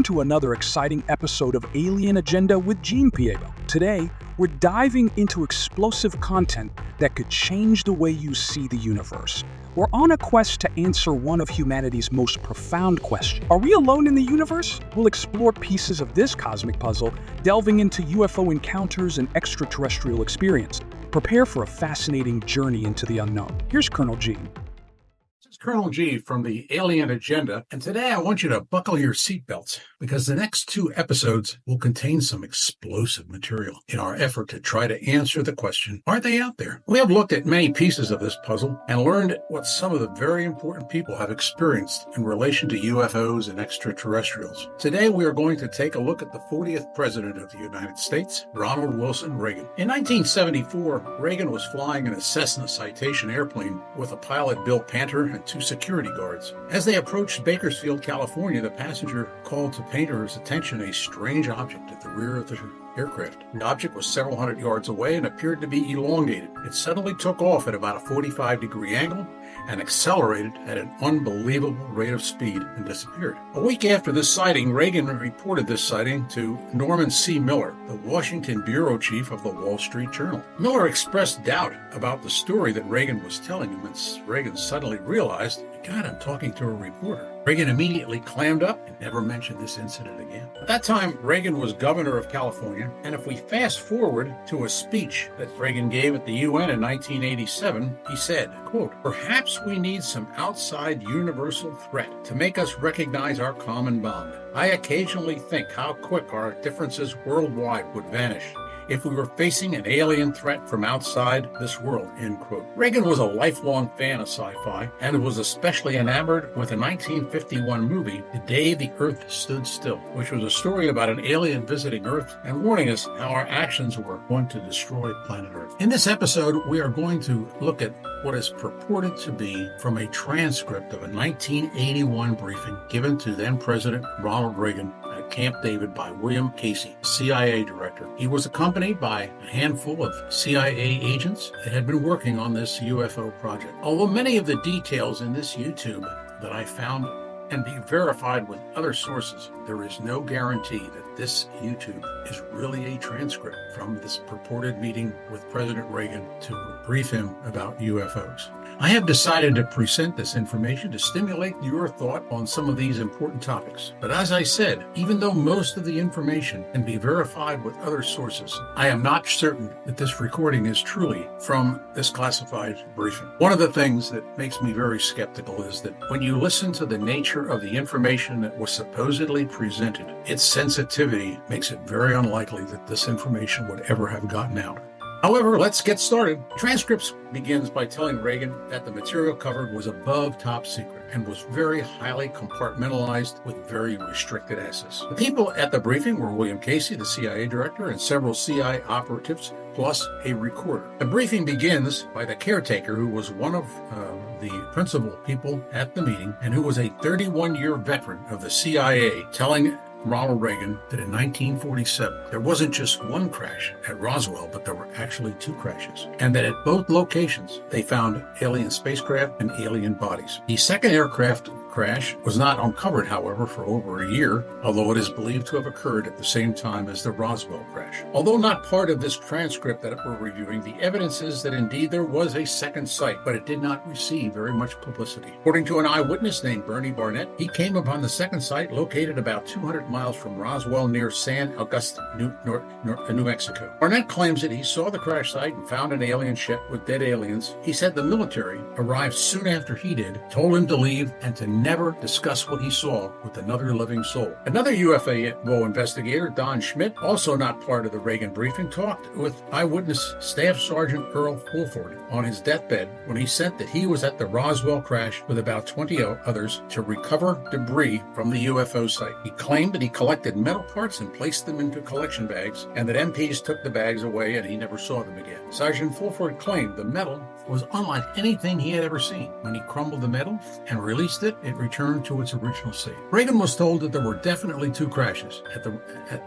Welcome to another exciting episode of Alien Agenda with Gene P. Abel. Today, we're diving into explosive content that could change the way you see the universe. We're on a quest to answer one of humanity's most profound questions. Are we alone in the universe? We'll explore pieces of this cosmic puzzle, delving into UFO encounters and extraterrestrial experience. Prepare for a fascinating journey into the unknown. Here's Colonel G. This is Colonel G from the Alien Agenda, and today I want you to buckle your seatbelts because the next 2 episodes will contain some explosive material in our effort to try to answer the question, are they out there? We have looked at many pieces of this puzzle and learned what some of the very important people have experienced in relation to UFOs and extraterrestrials. Today we are going to take a look at the 40th President of the United States, Ronald Wilson Reagan. In 1974, Reagan was flying in a Cessna Citation airplane with a pilot, Bill Panter, and 2 security guards. As they approached Bakersfield, California, the passenger called to Panter's attention a strange object at the rear of the aircraft. The object was several hundred yards away and appeared to be elongated. It suddenly took off at about a 45-degree angle and accelerated at an unbelievable rate of speed and disappeared. A week after this sighting, Reagan reported this sighting to Norman C. Miller, the Washington bureau chief of the Wall Street Journal. Miller expressed doubt about the story that Reagan was telling him, and Reagan suddenly realized, God, I'm talking to a reporter. Reagan immediately clammed up and never mentioned this incident again. At that time, Reagan was governor of California, and if we fast forward to a speech that Reagan gave at the UN in 1987, he said, quote, "Perhaps we need some outside universal threat to make us recognize our common bond. I occasionally think how quick our differences worldwide would vanish if we were facing an alien threat from outside this world," end quote. Reagan was a lifelong fan of sci-fi and was especially enamored with a 1951 movie, The Day the Earth Stood Still, which was a story about an alien visiting Earth and warning us how our actions were going to destroy planet Earth. In this episode, we are going to look at what is purported to be from a transcript of a 1981 briefing given to then President Ronald Reagan at Camp David by William Casey, CIA director. He was accompanied by a handful of CIA agents that had been working on this UFO project. Although many of the details in this YouTube that I found can be verified with other sources, there is no guarantee that this YouTube is really a transcript from this purported meeting with President Reagan to brief him about UFOs. I have decided to present this information to stimulate your thought on some of these important topics. But as I said, even though most of the information can be verified with other sources, I am not certain that this recording is truly from this classified briefing. One of the things that makes me very skeptical is that when you listen to the nature of the information that was supposedly presented, its sensitivity makes it very unlikely that this information would ever have gotten out. However, let's get started. Transcripts begins by telling Reagan that the material covered was above top secret and was very highly compartmentalized with very restricted access. The people at the briefing were William Casey, the CIA director, and several CIA operatives, plus a recorder. The briefing begins by the caretaker, who was one of the principal people at the meeting and who was a 31-year veteran of the CIA, telling Ronald Reagan that in 1947, there wasn't just one crash at Roswell, but there were actually 2 crashes, and that at both locations, they found alien spacecraft and alien bodies. The second aircraft crash was not uncovered, however, for over a year, although it is believed to have occurred at the same time as the Roswell crash. Although not part of this transcript that we're reviewing, the evidence is that indeed there was a second site, but it did not receive very much publicity. According to an eyewitness named Bernie Barnett, he came upon the second site located about 200 miles from Roswell near San Augustine, New Mexico. Barnett claims that he saw the crash site and found an alien ship with dead aliens. He said the military arrived soon after he did, told him to leave and to never discuss what he saw with another living soul. Another UFO investigator, Don Schmidt, also not part of the Reagan briefing, talked with eyewitness Staff Sergeant Earl Fulford on his deathbed when he said that he was at the Roswell crash with about 20 others to recover debris from the UFO site. He claimed that he collected metal parts and placed them into collection bags, and that MPs took the bags away and he never saw them again. Sergeant Fulford claimed the metal was unlike anything he had ever seen. When he crumbled the metal and released it, it returned to its original state. Reagan was told that there were definitely 2 crashes,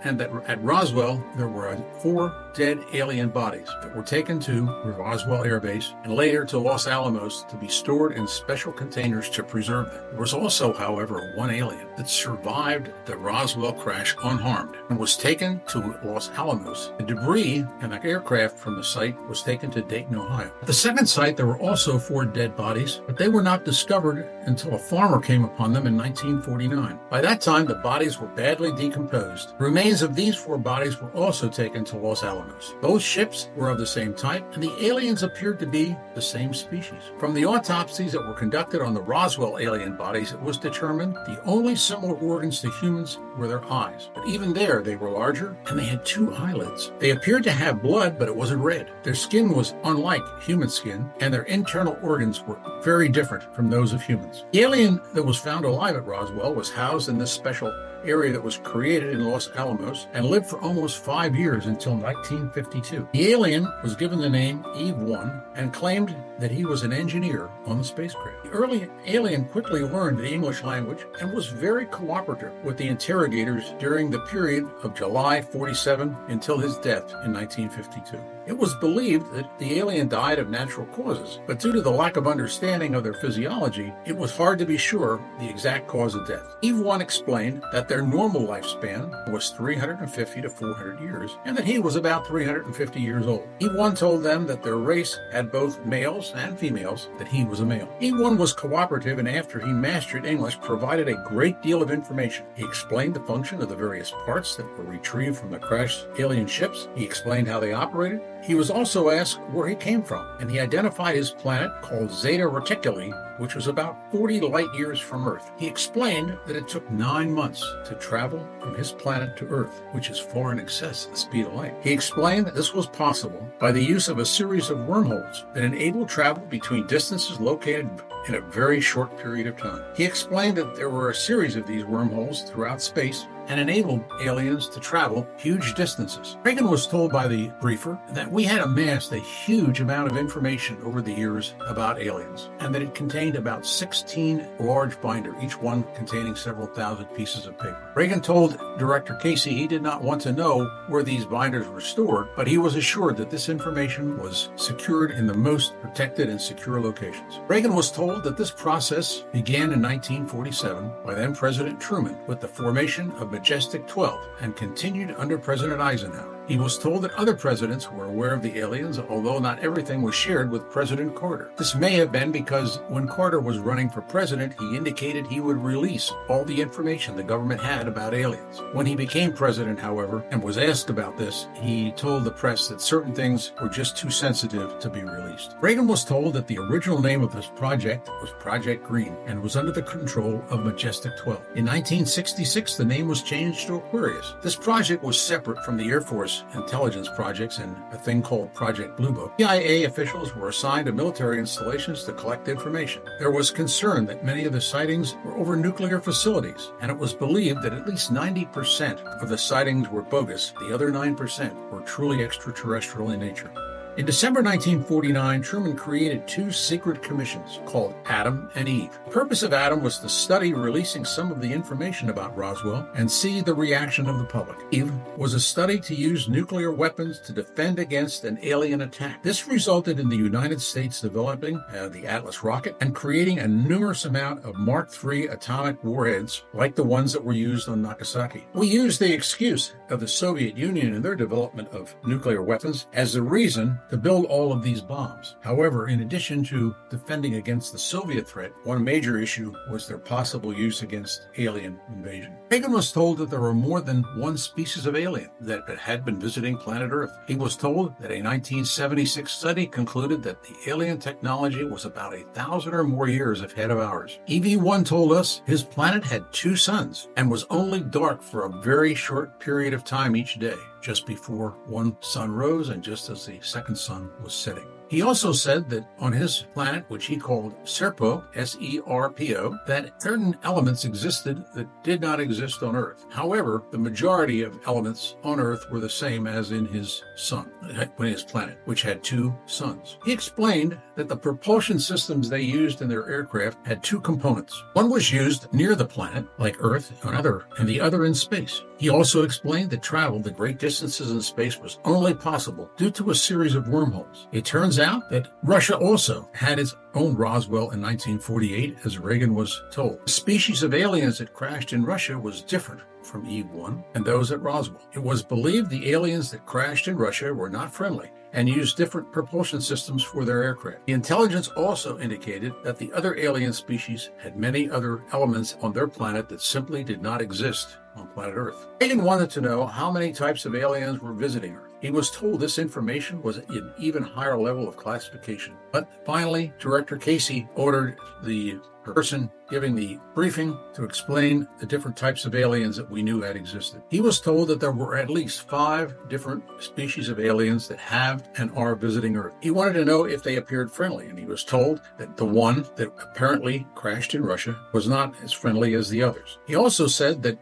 and that at Roswell there were 4 dead alien bodies that were taken to Roswell Air Base and later to Los Alamos to be stored in special containers to preserve them. There was also, however, one alien that survived the Roswell crash unharmed and was taken to Los Alamos. The debris and the aircraft from the site was taken to Dayton, Ohio. At the second site, there were also 4 dead bodies, but they were not discovered until a farmer came upon them in 1949. By that time, the bodies were badly decomposed. The remains of these 4 bodies were also taken to Los Alamos. Both ships were of the same type, and the aliens appeared to be the same species. From the autopsies that were conducted on the Roswell alien bodies, it was determined the only similar organs to humans were their eyes. But even there, they were larger, and they had 2 eyelids. They appeared to have blood, but it wasn't red. Their skin was unlike human skin, and their internal organs were very different from those of humans. The alien that was found alive at Roswell was housed in this special area that was created in Los Alamos and lived for almost 5 years until 1952. The alien was given the name Eve 1 and claimed that he was an engineer on the spacecraft. The early alien quickly learned the English language and was very cooperative with the interrogators during the period of July 47 until his death in 1952. It was believed that the alien died of natural causes, but due to the lack of understanding of their physiology, it was hard to be sure the exact cause of death. Eve 1 explained that their normal lifespan was 350 to 400 years, and that he was about 350 years old. Eve 1 told them that their race had both males and females, that he was a male. Eve 1 was cooperative, and after he mastered English, provided a great deal of information. He explained the function of the various parts that were retrieved from the crashed alien ships. He explained how they operated. He was also asked where he came from, and he identified his planet called Zeta Reticuli, which was about 40 light years from Earth. He explained that it took 9 months to travel from his planet to Earth, which is far in excess of the speed of light. He explained that this was possible by the use of a series of wormholes that enabled travel between distances located in a very short period of time. He explained that there were a series of these wormholes throughout space and enabled aliens to travel huge distances. Reagan was told by the briefer that we had amassed a huge amount of information over the years about aliens, and that it contained about 16 large binders, each one containing several thousand pieces of paper. Reagan told Director Casey he did not want to know where these binders were stored, but he was assured that this information was secured in the most protected and secure locations. Reagan was told that this process began in 1947 by then President Truman with the formation of Majestic 12 and continued under President Eisenhower. He was told that other presidents were aware of the aliens, although not everything was shared with President Carter. This may have been because when Carter was running for president, he indicated he would release all the information the government had about aliens. When he became president, however, and was asked about this, he told the press that certain things were just too sensitive to be released. Reagan was told that the original name of this project was Project Green and was under the control of Majestic 12. In 1966, the name was changed to Aquarius. This project was separate from the Air Force intelligence projects and a thing called Project Blue Book. CIA officials were assigned to military installations to collect information. There was concern that many of the sightings were over nuclear facilities, and it was believed that at least 90% of the sightings were bogus. The other 9% were truly extraterrestrial in nature. In December 1949, Truman created 2 secret commissions called Adam and Eve. The purpose of Adam was to study releasing some of the information about Roswell and see the reaction of the public. Eve was a study to use nuclear weapons to defend against an alien attack. This resulted in the United States developing the Atlas rocket and creating a numerous amount of Mark III atomic warheads like the ones that were used on Nagasaki. We used the excuse of the Soviet Union and their development of nuclear weapons as the reason to build all of these bombs. However, in addition to defending against the Soviet threat, one major issue was their possible use against alien invasion. Reagan was told that there were more than one species of alien that had been visiting planet Earth. He was told that a 1976 study concluded that the alien technology was about 1,000 or more years ahead of ours. EV1 told us his planet had 2 suns and was only dark for a very short period of time each day, just before one sun rose and just as the second sun was setting. He also said that on his planet, which he called Serpo, S-E-R-P-O, that certain elements existed that did not exist on Earth. However, the majority of elements on Earth were the same as in his sun, his planet, which had 2 suns. He explained that the propulsion systems they used in their aircraft had 2 components. One was used near the planet, like Earth, and the other in space. He He also explained that travel to great distances in space was only possible due to a series of wormholes. It turns out that Russia also had its own Roswell in 1948, as Reagan was told. The species of aliens that crashed in Russia was different from Eve 1 and those at Roswell. It was believed the aliens that crashed in Russia were not friendly and used different propulsion systems for their aircraft. The intelligence also indicated that the other alien species had many other elements on their planet that simply did not exist on planet Earth. Reagan wanted to know how many types of aliens were visiting Earth. He was told this information was an even higher level of classification. But finally, Director Casey ordered the person giving the briefing to explain the different types of aliens that we knew had existed. He was told that there were at least 5 different species of aliens that have and are visiting Earth. He wanted to know if they appeared friendly, and he was told that the one that apparently crashed in Russia was not as friendly as the others. He also said that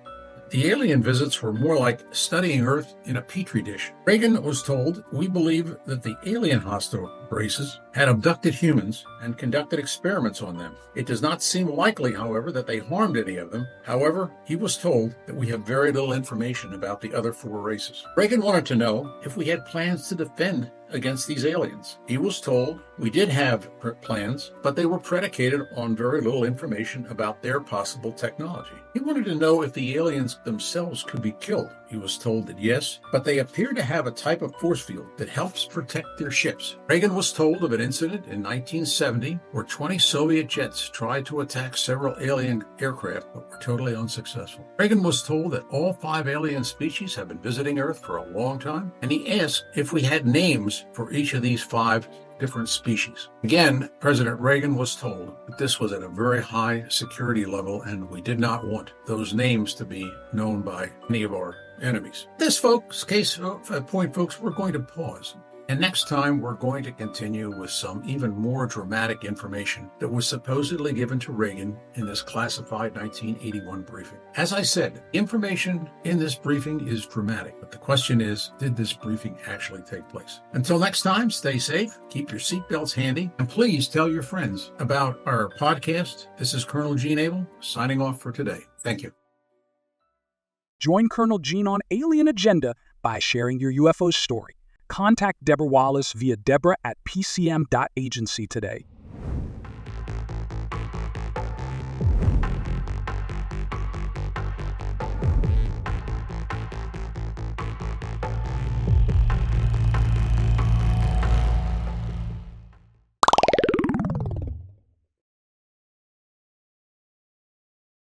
the alien visits were more like studying Earth in a petri dish. Reagan was told, "We believe that the alien hostile races had abducted humans and conducted experiments on them. It does not seem likely, however, that they harmed any of them." However, he was told that we have very little information about the other 4 races. Reagan wanted to know if we had plans to defend against these aliens. He was told we did have plans, but they were predicated on very little information about their possible technology. He wanted to know if the aliens themselves could be killed. He was told that yes, but they appear to have a type of force field that helps protect their ships. Reagan was told of an incident in 1970 where 20 Soviet jets tried to attack several alien aircraft but were totally unsuccessful. Reagan was told that all 5 alien species have been visiting Earth for a long time, and he asked if we had names for each of these 5 different species. Again, President Reagan was told that this was at a very high security level and we did not want those names to be known by any of our enemies. This point, folks, we're going to pause. And next time, we're going to continue with some even more dramatic information that was supposedly given to Reagan in this classified 1981 briefing. As I said, information in this briefing is dramatic, but the question is, did this briefing actually take place? Until next time, stay safe, keep your seatbelts handy, and please tell your friends about our podcast. This is Colonel Gene Abel, signing off for today. Thank you. Join Colonel Gene on Alien Agenda by sharing your UFO story. Contact Deborah Wallace via Deborah@pcm.agency today.